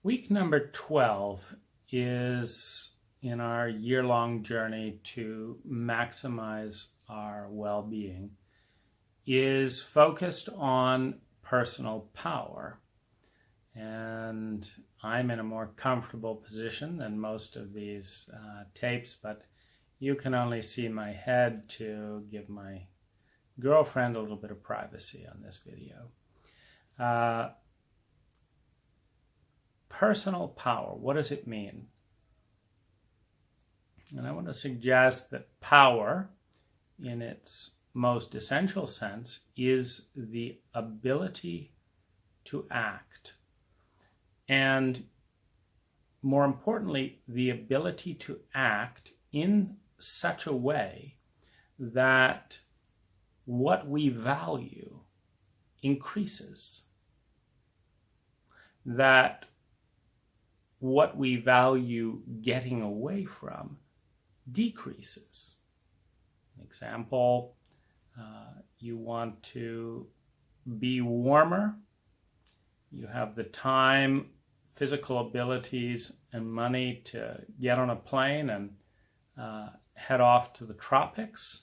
Week number 12 is in our year-long journey to maximize our well-being, is focused on personal power. And I'm in a more comfortable position than most of these tapes, but you can only see my head to give my girlfriend a little bit of privacy on this video. Personal power, what does it mean? And I want to suggest that power, in its most essential sense, is the ability to act. And more importantly, the ability to act in such a way that what we value increases, that what we value getting away from decreases. Example, you want to be warmer, you have the time, physical abilities, and money to get on a plane and head off to the tropics.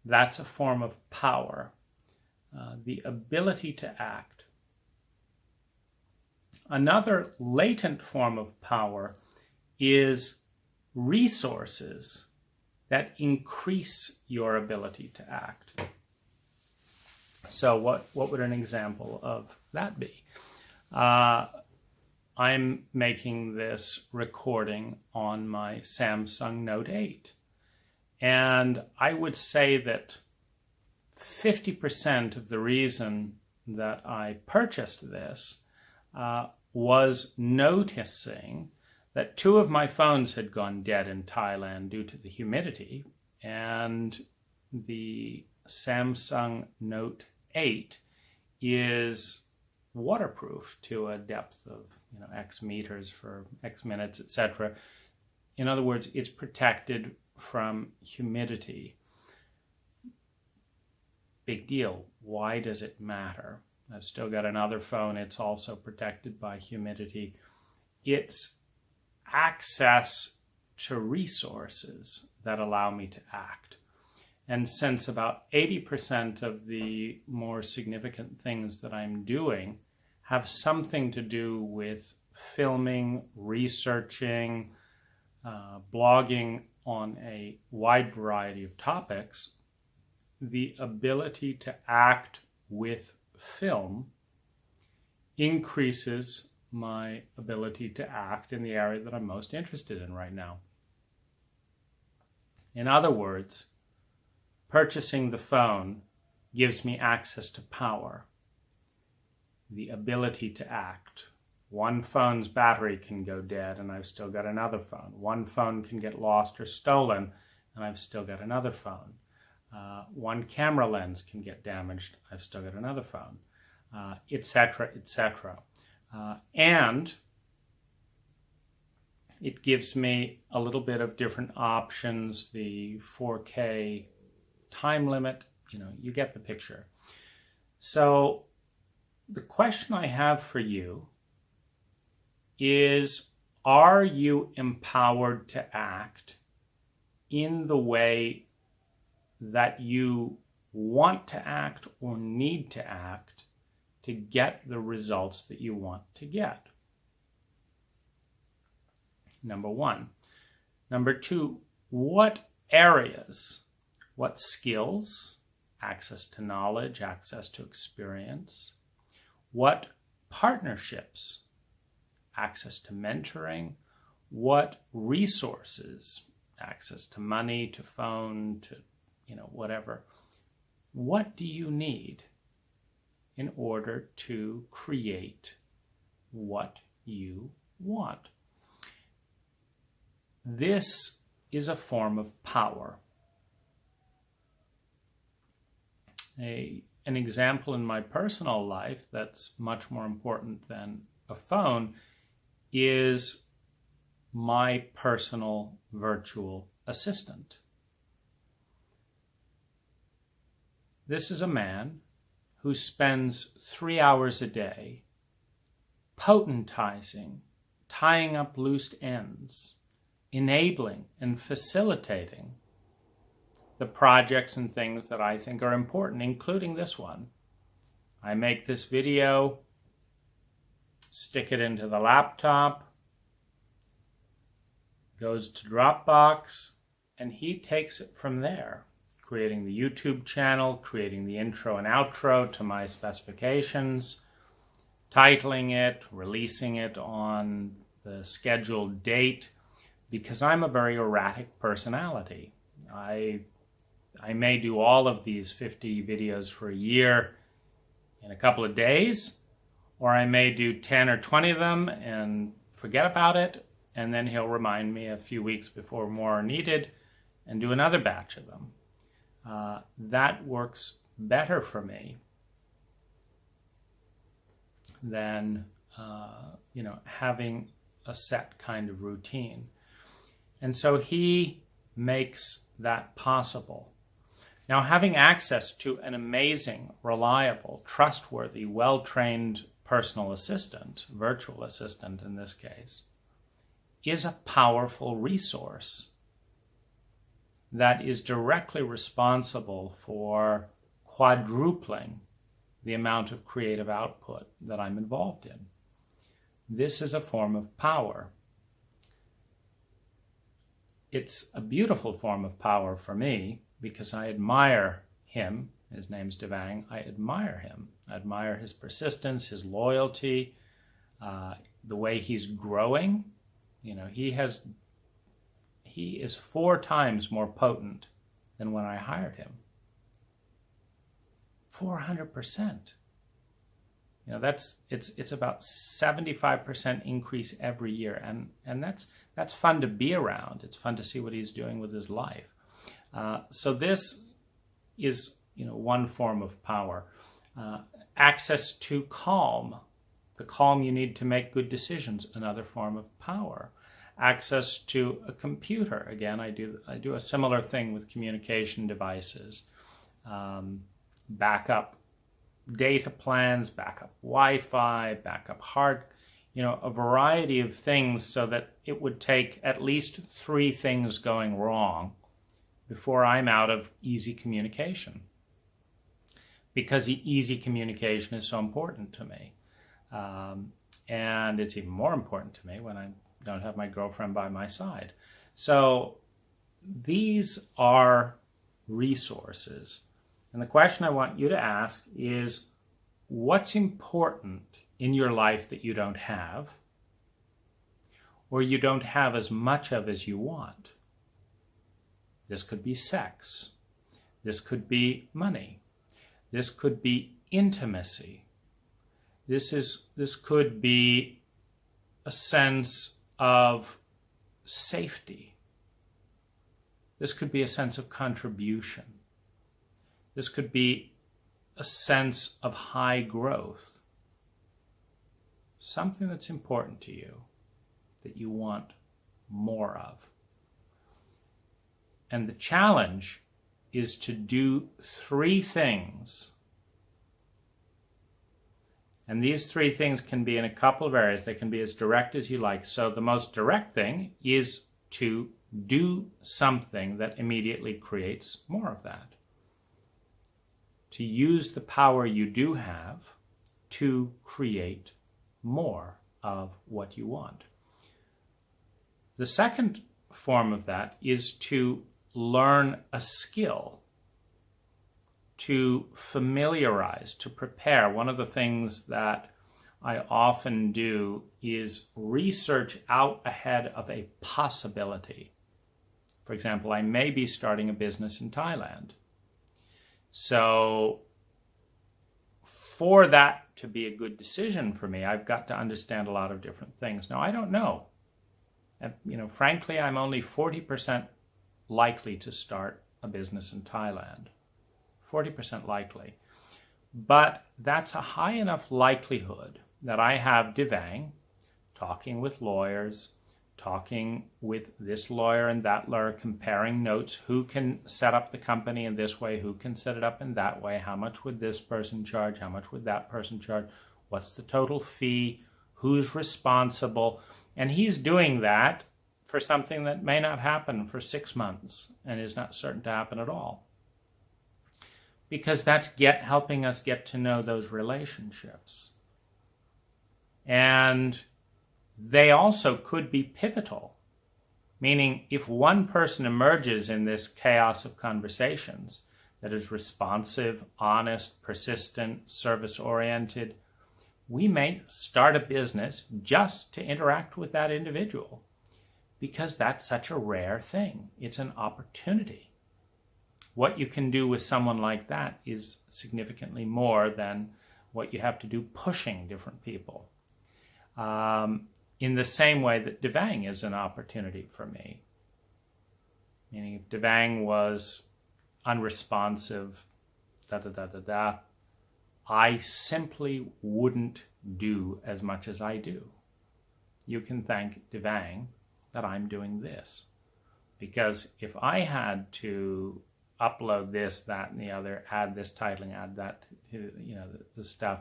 That's a form of power, the ability to act. Another latent form of power is resources that increase your ability to act. So what would an example of that be? I'm making this recording on my Samsung Note 8. And I would say that 50% of the reason that I purchased this was noticing that two of my phones had gone dead in Thailand due to the humidity, and the Samsung Note 8 is waterproof to a depth of X meters for X minutes, etc. In other words, it's protected from humidity. Big deal. Why does it matter? I've still got another phone. It's also protected by humidity. It's access to resources that allow me to act. And since about 80% of the more significant things that I'm doing have something to do with filming, researching, blogging on a wide variety of topics, the ability to act with film increases my ability to act in the area that I'm most interested in right now. In other words, purchasing the phone gives me access to power, the ability to act. One phone's battery can go dead and I've still got another phone. One phone can get lost or stolen and I've still got another phone. One camera lens can get damaged, I've still got another phone, etc., etc. And it gives me a little bit of different options, the 4K time limit, you get the picture. So the question I have for you is, are you empowered to act in the way that you want to act or need to act to get the results that you want to get? Number one. Number two, what areas, what skills, access to knowledge, access to experience, what partnerships, access to mentoring, what resources, access to money, to phone, to whatever. What do you need in order to create what you want? This is a form of power. An example in my personal life that's much more important than a phone is my personal virtual assistant. This is a man who spends 3 hours a day potentizing tying up loose ends, enabling and facilitating the projects and things that I think are important, including this one. I make this video, stick it into the laptop, goes to Dropbox, and he takes it from there, creating the YouTube channel, creating the intro and outro to my specifications, titling it, releasing it on the scheduled date, because I'm a very erratic personality. I may do all of these 50 videos for a year in a couple of days, or I may do 10 or 20 of them and forget about it, and then he'll remind me a few weeks before more are needed and do another batch of them. That works better for me than having a set kind of routine. And so he makes that possible. Now, having access to an amazing, reliable, trustworthy, well-trained personal assistant, virtual assistant in this case, is a powerful resource that is directly responsible for quadrupling the amount of creative output that I'm involved in. This is a form of power. It's a beautiful form of power for me because I admire him. His name's Devang. I admire him. I admire his persistence, his loyalty, the way he's growing. He is 4 times more potent than when I hired him. 400%. It's about 75% increase every year, and that's fun to be around. It's fun to see what he's doing with his life. So this is one form of power. Access to calm, the calm you need to make good decisions, another form of power. Access to a computer, again, I do a similar thing with communication devices. Backup data plans, backup Wi-Fi, backup a variety of things so that it would take at least 3 things going wrong before I'm out of easy communication. Because easy communication is so important to me. And it's even more important to me when I don't have my girlfriend by my side. So these are resources. And the question I want you to ask is, what's important in your life that you don't have, or you don't have as much of as you want? This could be sex. This could be money. This could be intimacy. This could be a sense of safety. This could be a sense of contribution. This could be a sense of high growth. Something that's important to you that you want more of. And the challenge is to do 3 things. And these 3 things can be in a couple of areas. They can be as direct as you like. So the most direct thing is to do something that immediately creates more of that. To use the power you do have to create more of what you want. The second form of that is to learn a skill, to familiarize, to prepare. One of the things that I often do is research out ahead of a possibility. For example, I may be starting a business in Thailand. So for that to be a good decision for me, I've got to understand a lot of different things. Now, I don't know. And, frankly, I'm only 40% likely to start a business in Thailand. 40% likely. But that's a high enough likelihood that I have Devang talking with lawyers, talking with this lawyer and that lawyer, comparing notes, who can set up the company in this way, who can set it up in that way, how much would this person charge, how much would that person charge, what's the total fee, who's responsible. And he's doing that for something that may not happen for 6 months and is not certain to happen at all. Because that's helping us get to know those relationships. And they also could be pivotal, meaning if one person emerges in this chaos of conversations that is responsive, honest, persistent, service-oriented, we may start a business just to interact with that individual because that's such a rare thing. It's an opportunity. What you can do with someone like that is significantly more than what you have to do pushing different people. In the same way that Devang is an opportunity for me. Meaning if Devang was unresponsive, I simply wouldn't do as much as I do. You can thank Devang that I'm doing this. Because if I had to upload this, that, and the other, add this titling, add that, the stuff,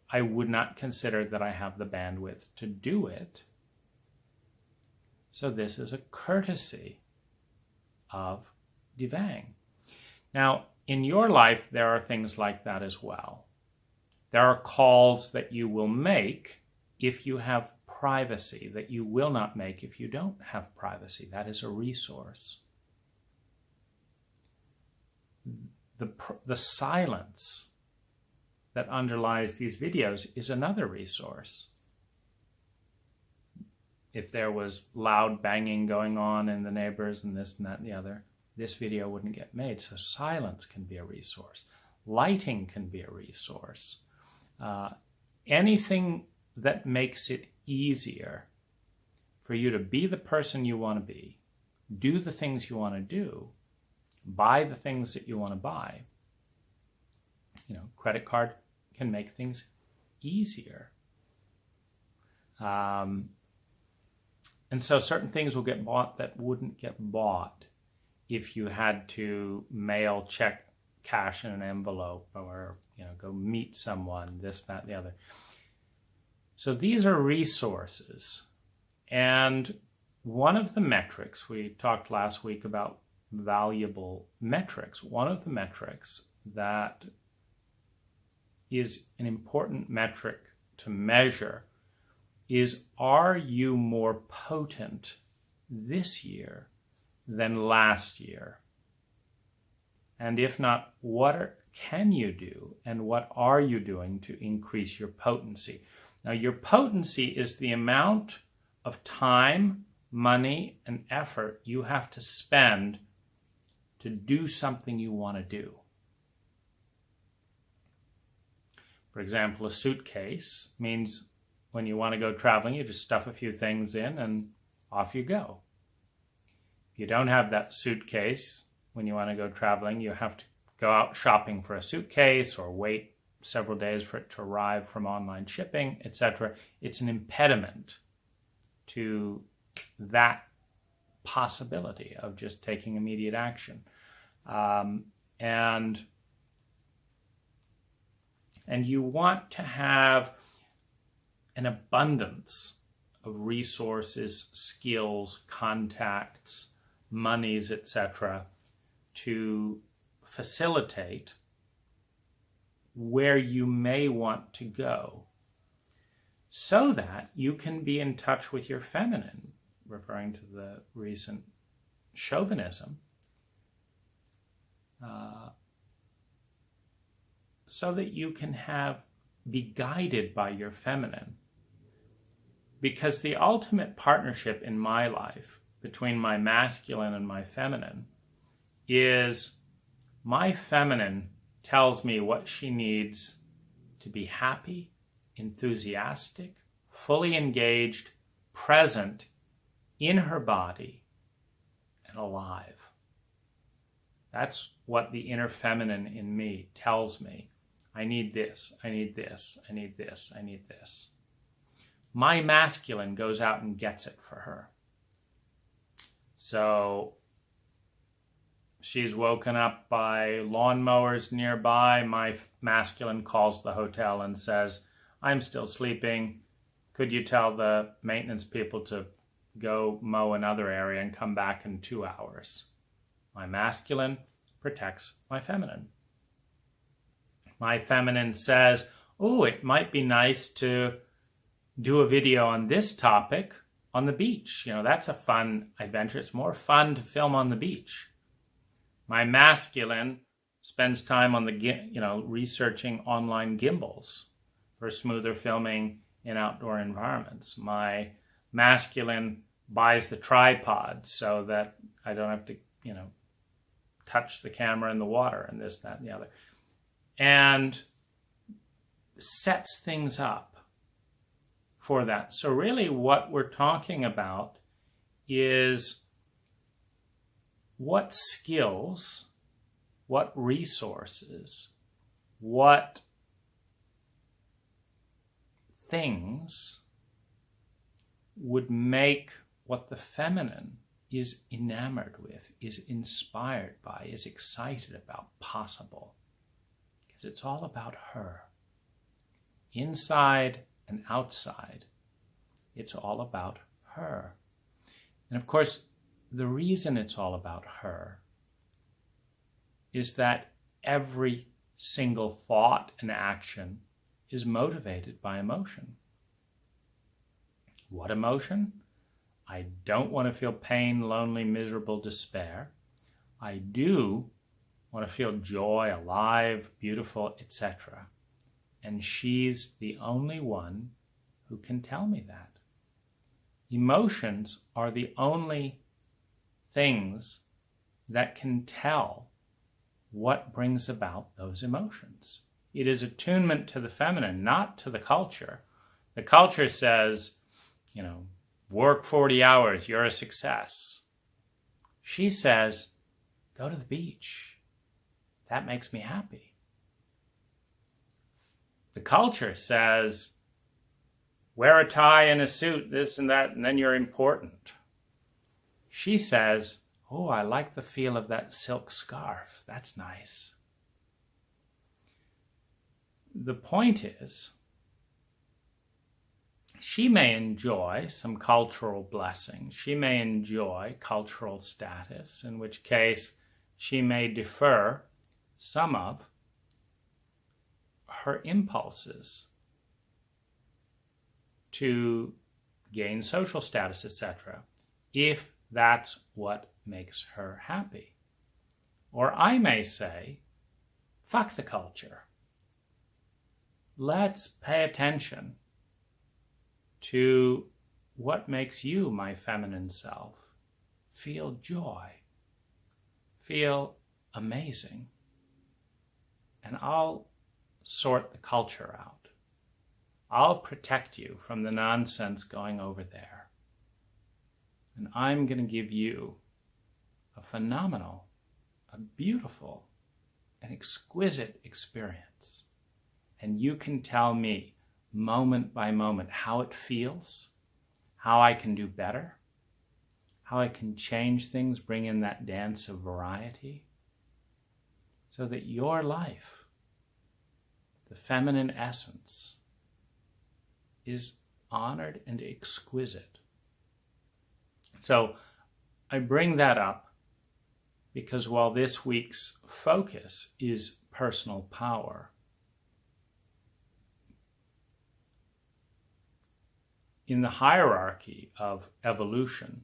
I would not consider that I have the bandwidth to do it. So this is a courtesy of Devang. Now, in your life, there are things like that as well. There are calls that you will make if you have privacy that you will not make if you don't have privacy. That is a resource. The silence that underlies these videos is another resource. If there was loud banging going on in the neighbors and this and that and the other, this video wouldn't get made. So silence can be a resource. Lighting can be a resource. Anything that makes it easier for you to be the person you want to be, do the things you want to do, buy the things that you want to buy. Credit card can make things easier. And so certain things will get bought that wouldn't get bought if you had to mail, check, cash in an envelope, or go meet someone, this, that, and the other. So these are resources. And one of the metrics, we talked last week about valuable metrics. One of the metrics that is an important metric to measure is, are you more potent this year than last year? And if not, what can you do and what are you doing to increase your potency? Now, your potency is the amount of time, money, and effort you have to spend to do something you want to do. For example, a suitcase means when you want to go traveling, you just stuff a few things in and off you go. If you don't have that suitcase when you want to go traveling, you have to go out shopping for a suitcase or wait several days for it to arrive from online shipping, etc. It's an impediment to that possibility of just taking immediate action. And you want to have an abundance of resources, skills, contacts, monies, etc., to facilitate where you may want to go so that you can be in touch with your feminine, referring to the recent chauvinism, so that you can be guided by your feminine. Because the ultimate partnership in my life between my masculine and my feminine is my feminine tells me what she needs to be happy, enthusiastic, fully engaged, present in her body, and alive. That's what the inner feminine in me tells me. I need this, I need this, I need this, I need this. My masculine goes out and gets it for her. So she's woken up by lawnmowers nearby. My masculine calls the hotel and says, I'm still sleeping. Could you tell the maintenance people to go mow another area and come back in 2 hours? My masculine protects my feminine. My feminine says, oh, it might be nice to do a video on this topic on the beach. You know, that's a fun adventure. It's more fun to film on the beach. My masculine spends time on the, researching online gimbals for smoother filming in outdoor environments. My masculine buys the tripod so that I don't have to, touch the camera in the water and this, that, and the other. And sets things up for that. So really what we're talking about is what skills, what resources, what things would make what the feminine is enamored with, is inspired by, is excited about possible. Because it's all about her. Inside and outside, it's all about her. And of course, the reason it's all about her is that every single thought and action is motivated by emotion. What emotion? I don't want to feel pain, lonely, miserable, despair. I do want to feel joy, alive, beautiful, etc. And she's the only one who can tell me that. Emotions are the only things that can tell what brings about those emotions. It is attunement to the feminine, not to the culture. The culture says, work 40 hours, you're a success. She says, go to the beach. That makes me happy. The culture says, wear a tie and a suit, this and that, and then you're important. She says, oh, I like the feel of that silk scarf. That's nice. The point is, she may enjoy some cultural blessing. She may enjoy cultural status, in which case she may defer some of her impulses to gain social status, etc., if that's what makes her happy. Or I may say, fuck the culture. Let's pay attention to what makes you, my feminine self, feel joy, feel amazing. And I'll sort the culture out. I'll protect you from the nonsense going over there. And I'm going to give you a phenomenal, a beautiful, an exquisite experience. And you can tell me moment by moment how it feels, how I can do better, how I can change things, bring in that dance of variety, so that your life, the feminine essence, is honored and exquisite. So I bring that up because while this week's focus is personal power, in the hierarchy of evolution,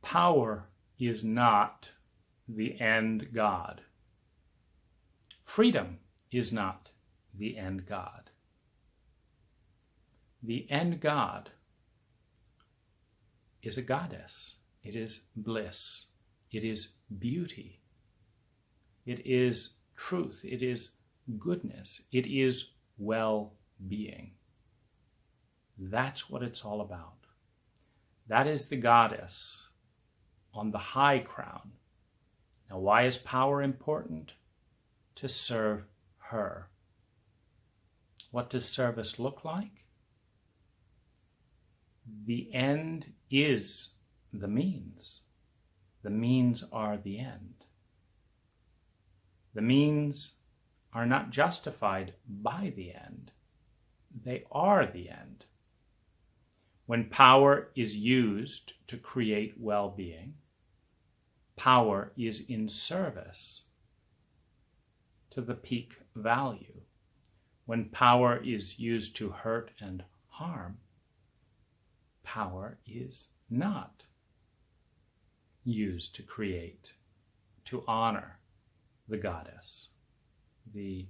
power is not the end God. Freedom is not the end God. The end God is a goddess. It is bliss. It is beauty. It is truth. It is goodness. It is well-being. That's what it's all about. That is the goddess on the high crown. Now, why is power important? To serve her. What does service look like? The end is the means. The means are the end. The means are not justified by the end. they are the end. When power is used to create well-being, power is in service to the peak value. When power is used to hurt and harm, power is not used to create, to honor the goddess, the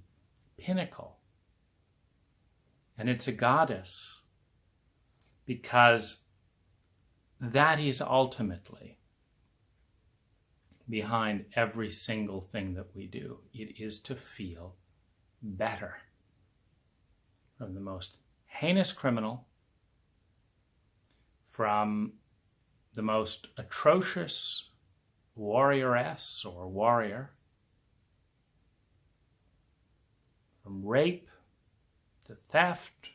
pinnacle. And it's a goddess because that is ultimately behind every single thing that we do. It is to feel better. From the most heinous criminal, from the most atrocious warrioress or warrior, from rape to theft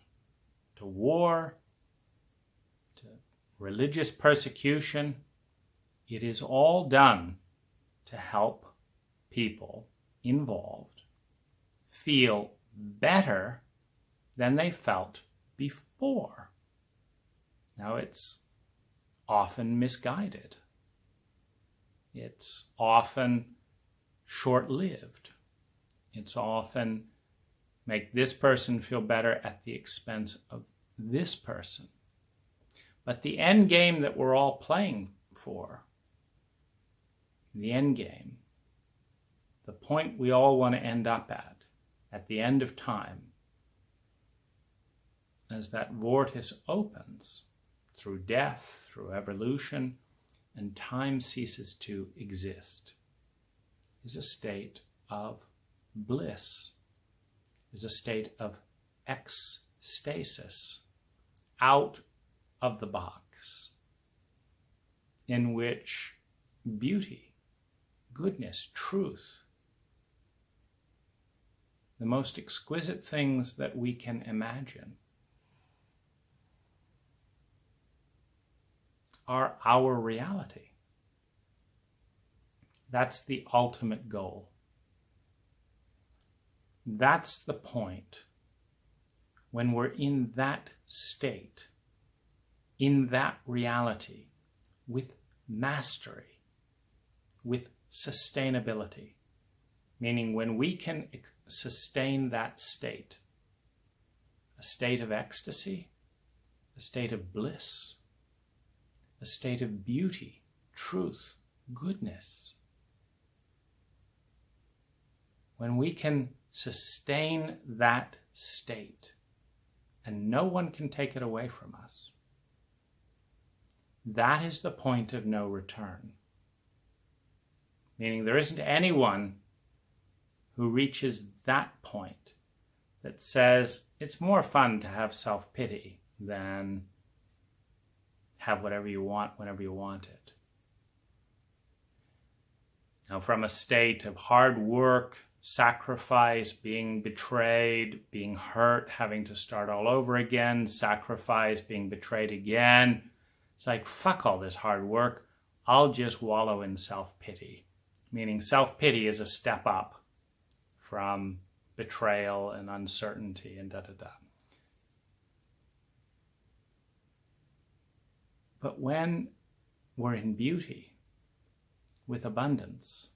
to war to religious persecution, it is all done to help people involved feel better than they felt before. Now, it's often misguided. It's often short-lived. It's often make this person feel better at the expense of this person. But the end game that we're all playing for, the end game, the point we all want to end up at the end of time, as that vortex opens through death, through evolution, and time ceases to exist, is a state of bliss, is a state of ecstasis, out of the box, in which beauty, goodness, truth, the most exquisite things that we can imagine are our reality. That's the ultimate goal. That's the point when we're in that state, in that reality, with mastery, with sustainability, meaning when we can sustain that state, a state of ecstasy, a state of bliss, a state of beauty, truth, goodness. When we can sustain that state and no one can take it away from us, that is the point of no return. Meaning there isn't anyone who reaches that point that says it's more fun to have self-pity than have whatever you want whenever you want it. Now, from a state of hard work, sacrifice, being betrayed, being hurt, having to start all over again, sacrifice, being betrayed again, it's like, fuck all this hard work. I'll just wallow in self-pity. Meaning self-pity is a step up from betrayal and uncertainty and da-da-da. But when we're in beauty, with abundance,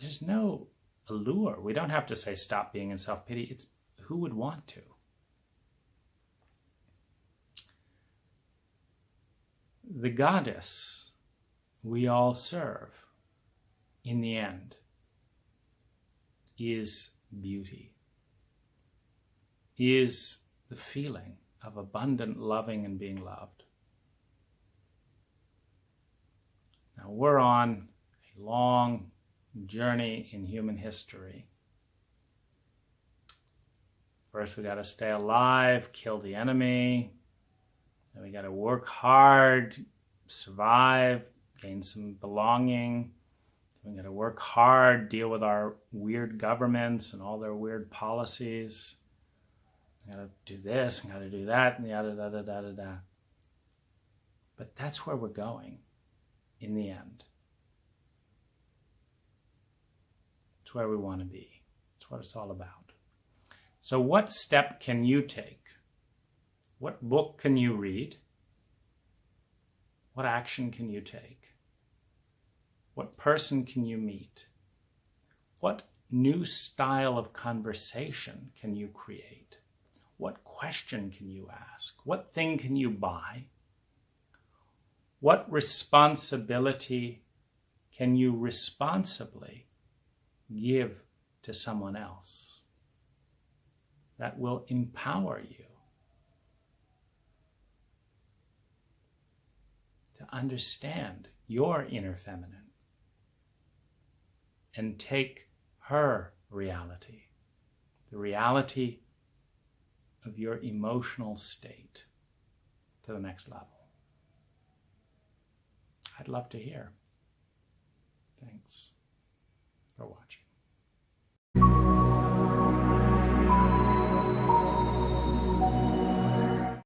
there's no allure. We don't have to say stop being in self-pity. It's who would want to? The goddess we all serve, in the end, is beauty, is the feeling of abundant loving and being loved. Now we're on a long journey in human history. First we got to stay alive, kill the enemy. Then we got to work hard, survive, gain some belonging. We got to work hard, deal with our weird governments and all their weird policies. I gotta do this, I gotta do that, and yada, da, da, da, da, da. But that's where we're going in the end. It's where we want to be. It's what it's all about. So what step can you take? What book can you read? What action can you take? What person can you meet? What new style of conversation can you create? What question can you ask? What thing can you buy? What responsibility can you responsibly give to someone else that will empower you to understand your inner feminine and take her reality, the reality of your emotional state, to the next level? I'd love to hear. Thanks for watching.